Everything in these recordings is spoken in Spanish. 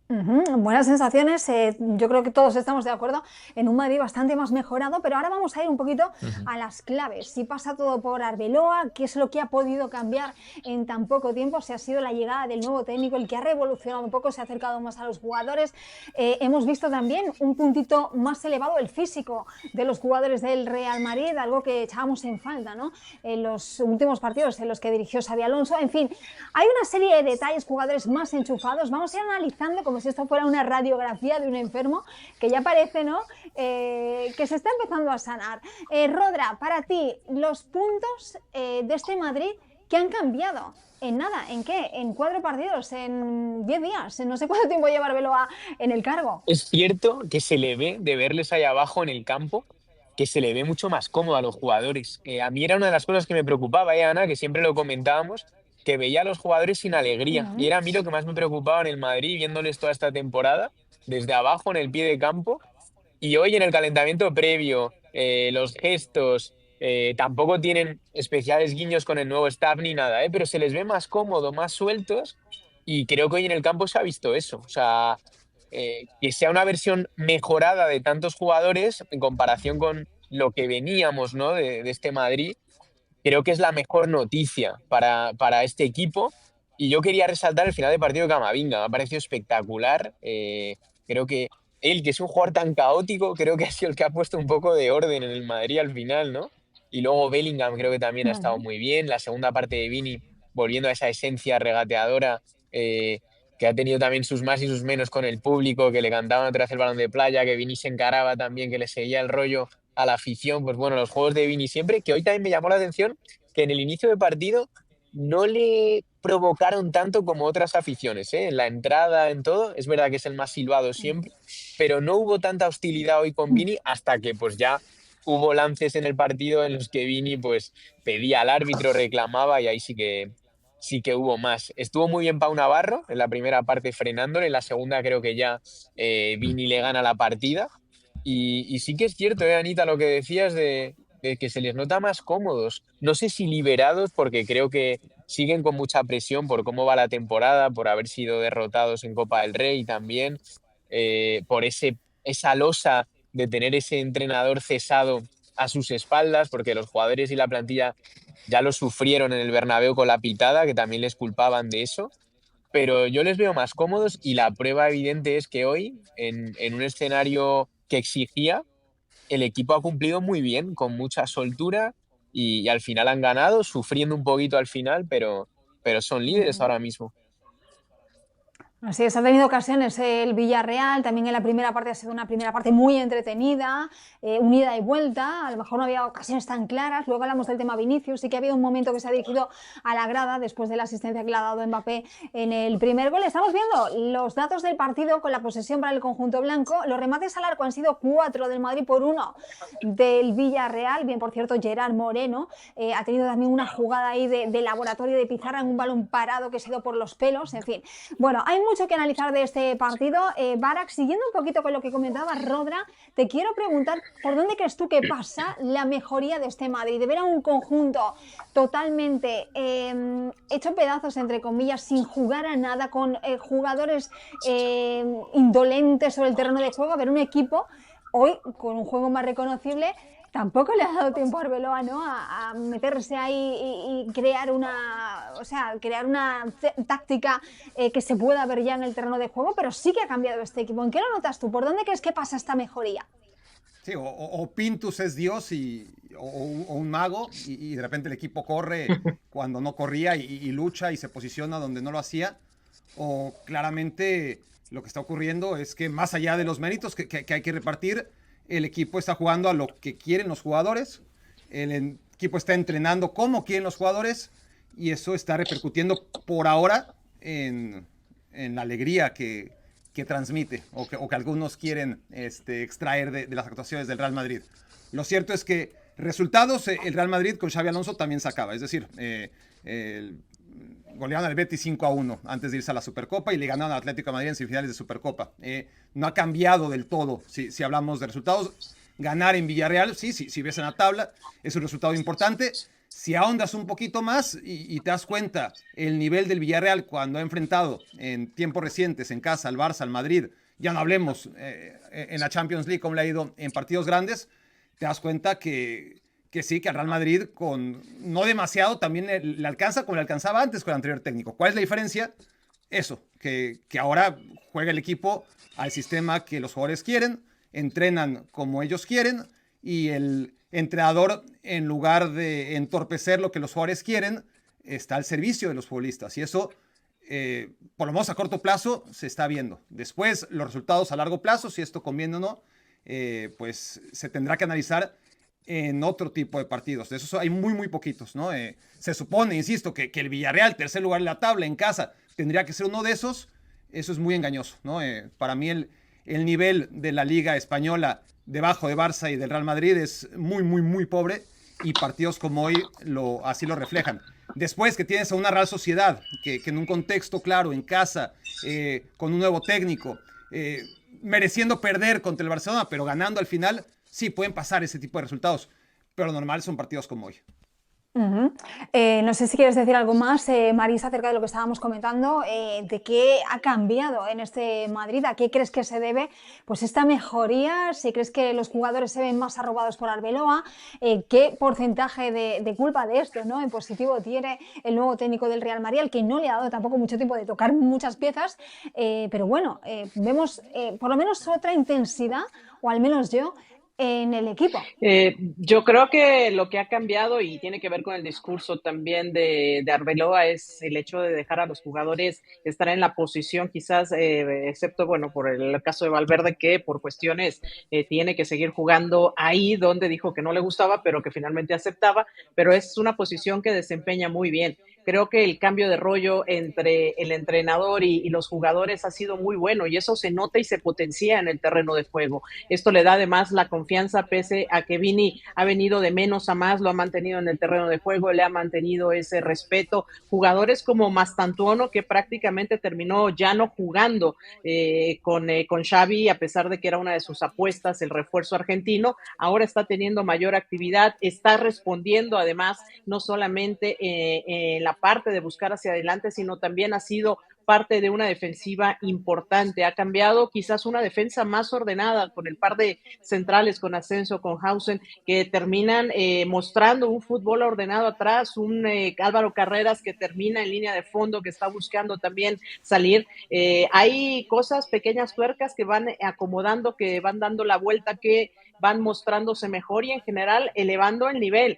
Buenas sensaciones, yo creo que todos estamos de acuerdo en un Madrid bastante más mejorado, pero ahora vamos a ir un poquito Ujú. a las claves. Si pasa todo por Arbeloa, ¿qué es lo que ha podido cambiar en tan poco tiempo? Si ha sido la llegada del nuevo técnico el que ha revolucionado un poco, se ha acercado más a los jugadores. Hemos visto también un puntito más elevado el físico de los jugadores del Real Madrid, algo que echábamos en falta, ¿no? En los últimos partidos en los que dirigió Xabi Alonso. En fin, hay una serie de detalles, jugadores más enchufados. Vamos a ir analizando como si esto fuera una radiografía de un enfermo que ya parece, ¿no? Que se está empezando a sanar. Rodra, para ti, los puntos de este Madrid que han cambiado. En nada, ¿en qué? En 4 partidos, en 10 días, en no sé cuánto tiempo lleva Arbeloa en el cargo. Es cierto que se le ve, de verles ahí abajo en el campo, que se le ve mucho más cómodo a los jugadores. A mí era una de las cosas que me preocupaba, Ana, que siempre lo comentábamos, que veía a los jugadores sin alegría. Y era a mí lo que más me preocupaba en el Madrid, viéndoles toda esta temporada, desde abajo en el pie de campo. Y hoy en el calentamiento previo, los gestos, tampoco tienen especiales guiños con el nuevo staff ni nada, pero se les ve más cómodo, más sueltos. Y creo que hoy en el campo se ha visto eso. O sea, que sea una versión mejorada de tantos jugadores en comparación con lo que veníamos, ¿no? de este Madrid, creo que es la mejor noticia para este equipo. Y yo quería resaltar el final de partido de Camavinga, me ha parecido espectacular. Creo que él, que es un jugador tan caótico, creo que ha sido el que ha puesto un poco de orden en el Madrid al final, ¿no? Y luego Bellingham creo que también ha estado muy bien. La segunda parte de Vini, volviendo a esa esencia regateadora, eh, que ha tenido también sus más y sus menos con el público, que le cantaban otra vez el balón de playa, que Vini se encaraba también, que le seguía el rollo a la afición. Pues bueno, los juegos de Vini siempre, que hoy también me llamó la atención que en el inicio de partido no le provocaron tanto como otras aficiones, ¿eh? En la entrada, en todo, es verdad que es el más silbado siempre, pero no hubo tanta hostilidad hoy con Vini hasta que pues ya hubo lances en el partido en los que Vini pues pedía al árbitro, reclamaba y ahí sí que hubo más. Estuvo muy bien Pau Navarro en la primera parte frenándole, en la segunda creo que ya Vini le gana la partida. Y sí que es cierto, Anita, lo que decías de que se les nota más cómodos. No sé si liberados, porque creo que siguen con mucha presión por cómo va la temporada, por haber sido derrotados en Copa del Rey también, por esa losa de tener ese entrenador cesado a sus espaldas, porque los jugadores y la plantilla ya lo sufrieron en el Bernabéu con la pitada, que también les culpaban de eso. Pero yo les veo más cómodos y la prueba evidente es que hoy, en un escenario que exigía, el equipo ha cumplido muy bien, con mucha soltura y al final han ganado, sufriendo un poquito al final, pero son líderes ahora mismo. Así es, ha tenido ocasiones el Villarreal, también en la primera parte ha sido una primera parte muy entretenida, unida y vuelta, a lo mejor no había ocasiones tan claras, luego hablamos del tema Vinicius, sí que ha habido un momento que se ha dirigido a la grada después de la asistencia que le ha dado Mbappé en el primer gol. Estamos viendo los datos del partido con la posesión para el conjunto blanco, los remates al arco han sido 4 del Madrid por 1 del Villarreal, bien por cierto Gerard Moreno ha tenido también una jugada ahí de laboratorio de pizarra en un balón parado que se ha ido por los pelos, en fin. Bueno, hay mucho que analizar de este partido. Barak, siguiendo un poquito con lo que comentaba Rodra, te quiero preguntar por dónde crees tú que pasa la mejoría de este Madrid, de ver a un conjunto totalmente hecho pedazos, entre comillas, sin jugar a nada, con jugadores indolentes sobre el terreno de juego, a ver un equipo hoy con un juego más reconocible. Tampoco le ha dado tiempo a Arbeloa, ¿no? A meterse ahí y crear una, o sea, crear una táctica que se pueda ver ya en el terreno de juego, pero sí que ha cambiado este equipo. ¿En qué lo notas tú? ¿Por dónde crees que pasa esta mejoría? Sí, o Pintus es Dios o un mago y de repente el equipo corre cuando no corría y lucha y se posiciona donde no lo hacía. O claramente lo que está ocurriendo es que más allá de los méritos que hay que repartir, el equipo está jugando a lo que quieren los jugadores, el equipo está entrenando como quieren los jugadores y eso está repercutiendo por ahora en la alegría que transmite o que algunos quieren extraer de las actuaciones del Real Madrid. Lo cierto es que resultados, el Real Madrid con Xabi Alonso también sacaba, es decir, golearon al Betis 5-1 antes de irse a la Supercopa y le ganaron al Atlético de Madrid en semifinales de Supercopa. No ha cambiado del todo si hablamos de resultados. Ganar en Villarreal, sí, si ves en la tabla, es un resultado importante. Si ahondas un poquito más y te das cuenta el nivel del Villarreal cuando ha enfrentado en tiempos recientes en casa al Barça, al Madrid, ya no hablemos en la Champions League cómo le ha ido en partidos grandes, te das cuenta que sí, que al Real Madrid con no demasiado también le alcanza como le alcanzaba antes con el anterior técnico. ¿Cuál es la diferencia? Eso, que ahora juega el equipo al sistema que los jugadores quieren, entrenan como ellos quieren y el entrenador, en lugar de entorpecer lo que los jugadores quieren, está al servicio de los futbolistas. Y eso, por lo menos a corto plazo, se está viendo. Después, los resultados a largo plazo, si esto conviene o no, pues se tendrá que analizar en otro tipo de partidos. De esos hay muy, muy poquitos, ¿no? Se supone, insisto, que el Villarreal, tercer lugar en la tabla, en casa, tendría que ser uno de esos. Eso es muy engañoso, ¿no? Para mí el nivel de la Liga Española debajo de Barça y del Real Madrid es muy, muy, muy pobre y partidos como hoy así lo reflejan. Después que tienes a una Real Sociedad que en un contexto claro, en casa, con un nuevo técnico, mereciendo perder contra el Barcelona, pero ganando al final, sí, pueden pasar ese tipo de resultados, pero normal son partidos como hoy. No sé si quieres decir algo más, Marisa, acerca de lo que estábamos comentando, de qué ha cambiado en este Madrid, a qué crees que se debe pues esta mejoría, si crees que los jugadores se ven más arrobados por Arbeloa, qué porcentaje de culpa de esto, ¿no?, en positivo tiene el nuevo técnico del Real Madrid, al que no le ha dado tampoco mucho tiempo de tocar muchas piezas, pero bueno, vemos por lo menos otra intensidad, o al menos yo, en el equipo. Yo creo que lo que ha cambiado y tiene que ver con el discurso también de Arbeloa es el hecho de dejar a los jugadores estar en la posición quizás, excepto, bueno, por el caso de Valverde, que por cuestiones tiene que seguir jugando ahí donde dijo que no le gustaba, pero que finalmente aceptaba, pero es una posición que desempeña muy bien. Creo que el cambio de rollo entre el entrenador y los jugadores ha sido muy bueno y eso se nota y se potencia en el terreno de juego. Esto le da además la confianza, pese a que Vini ha venido de menos a más, lo ha mantenido en el terreno de juego, le ha mantenido ese respeto. Jugadores como Mastantuono, que prácticamente terminó ya no jugando con Xavi, a pesar de que era una de sus apuestas, el refuerzo argentino, ahora está teniendo mayor actividad, está respondiendo además, no solamente en la parte de buscar hacia adelante, sino también ha sido parte de una defensiva importante. Ha cambiado quizás una defensa más ordenada con el par de centrales, con Asensio, con Hausen, que terminan mostrando un fútbol ordenado atrás, un Álvaro Carreras que termina en línea de fondo, que está buscando también salir. Hay cosas, pequeñas tuercas que van acomodando, que van dando la vuelta, que van mostrándose mejor y en general elevando el nivel.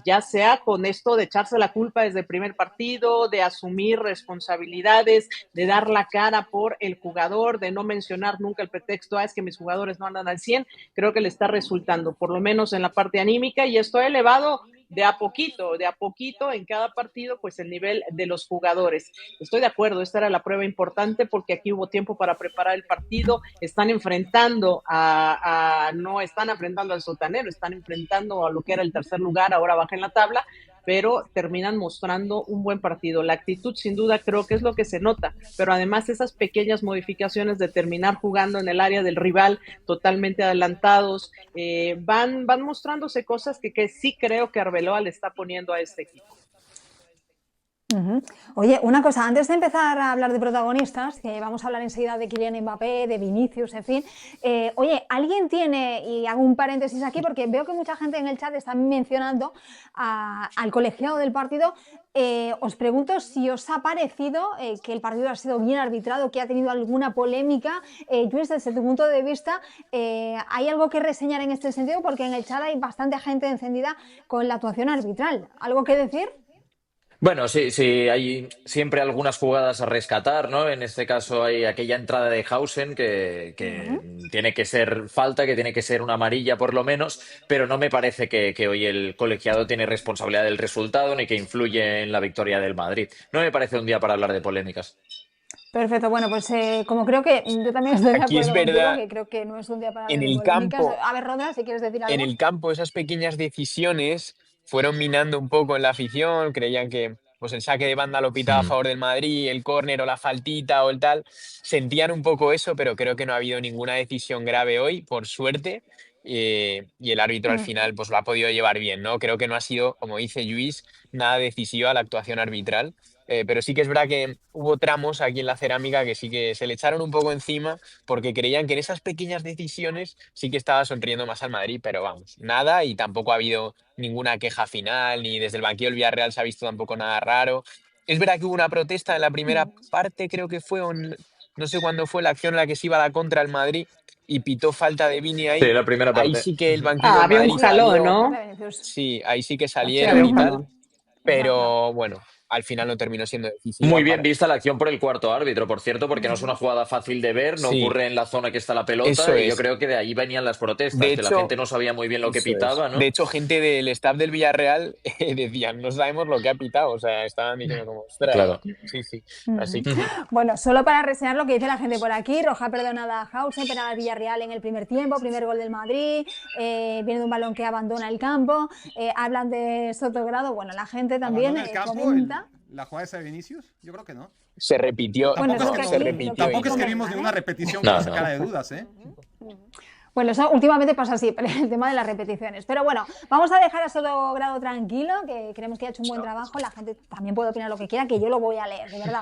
Ya sea con esto de echarse la culpa desde el primer partido, de asumir responsabilidades, de dar la cara por el jugador, de no mencionar nunca el pretexto, es que mis jugadores no andan al 100, creo que le está resultando, por lo menos en la parte anímica, y esto ha elevado de a poquito en cada partido, pues el nivel de los jugadores. Estoy de acuerdo, esta era la prueba importante porque aquí hubo tiempo para preparar el partido, están enfrentando no están enfrentando al sotanero, están enfrentando a lo que era el tercer lugar, ahora baja en la tabla, pero terminan mostrando un buen partido. La actitud, sin duda, creo que es lo que se nota, pero además esas pequeñas modificaciones de terminar jugando en el área del rival, totalmente adelantados, van mostrándose cosas que sí creo que Arbeloa le está poniendo a este equipo. Oye, una cosa, antes de empezar a hablar de protagonistas, que vamos a hablar enseguida de Kylian Mbappé, de Vinicius, en fin, oye, ¿alguien tiene, y hago un paréntesis aquí porque veo que mucha gente en el chat está mencionando al colegiado del partido, os pregunto si os ha parecido que el partido ha sido bien arbitrado, que ha tenido alguna polémica. Luis, desde tu punto de vista, ¿hay algo que reseñar en este sentido? Porque en el chat hay bastante gente encendida con la actuación arbitral. ¿Algo que decir? Bueno, sí, hay siempre algunas jugadas a rescatar, ¿no? En este caso hay aquella entrada de Hausen que tiene que ser falta, que tiene que ser una amarilla por lo menos, pero no me parece que hoy el colegiado tiene responsabilidad del resultado ni que influye en la victoria del Madrid. No me parece un día para hablar de polémicas. Perfecto, bueno, pues como creo que yo también estoy de Aquí acuerdo es verdad, contigo, que creo que no es un día para en hablar de el polémicas. campo, A ver, Roda, si quieres decir algo. en el campo esas pequeñas decisiones fueron minando un poco en la afición, creían que pues el saque de banda lo pitaba a favor del Madrid, el córner o la faltita o el tal, sentían un poco eso, pero creo que no ha habido ninguna decisión grave hoy, por suerte, y el árbitro al final pues lo ha podido llevar bien, ¿no? Creo que no ha sido, como dice Luis, nada decisiva la actuación arbitral. Pero sí que es verdad que hubo tramos aquí en la Cerámica que sí que se le echaron un poco encima porque creían que en esas pequeñas decisiones sí que estaba sonriendo más al Madrid, pero vamos, nada, y tampoco ha habido ninguna queja final, ni desde el banquillo del Villarreal se ha visto tampoco nada raro. Es verdad que hubo una protesta en la primera parte, creo que fue, no sé cuándo fue la acción en la que se iba a la contra el Madrid y pitó falta de Vini Sí, ahí. la primera Ahí parte. sí que el banquillo del Había un Madrid jalón, salió, ¿no? sí, ahí sí que Sí, salieron había y un tal, jalón. pero bueno, al final no terminó siendo Muy decisiva bien para... vista la acción por el cuarto árbitro, por cierto, porque no es una jugada fácil de ver, no Sí, ocurre en la zona que está la eso pelota y yo es. creo que de ahí venían las De protestas, que la gente hecho, no sabía muy bien lo que eso es. pitaba, De ¿no? hecho, gente del staff del Villarreal decían, no sabemos lo que ha pitado. O sea, estaban diciendo como, ostras, Claro. sí, sí. Así Ujú. que, Bueno, solo para reseñar lo que dice la gente por aquí, Roja perdonada a Hausen, penal al Villarreal en el primer tiempo, primer gol del Madrid, viene de un balón que abandona el campo, hablan de Sotogrado, bueno, la gente también ¿Abandona el campo comenta. la jugada esa de Vinicius? Yo creo que no. se repitió, Bueno, eso es no, que se aquí repitió y Tampoco es que todo. vimos comentan, ninguna ¿eh? repetición que No, nos sacara no. de dudas, ¿eh? Bueno, eso últimamente pasa así, el tema de las repeticiones. Pero bueno, vamos a dejar a Sotogrado tranquilo, que creemos que ha hecho un buen trabajo, la gente también puede opinar lo que quiera, que yo lo voy a leer, de verdad.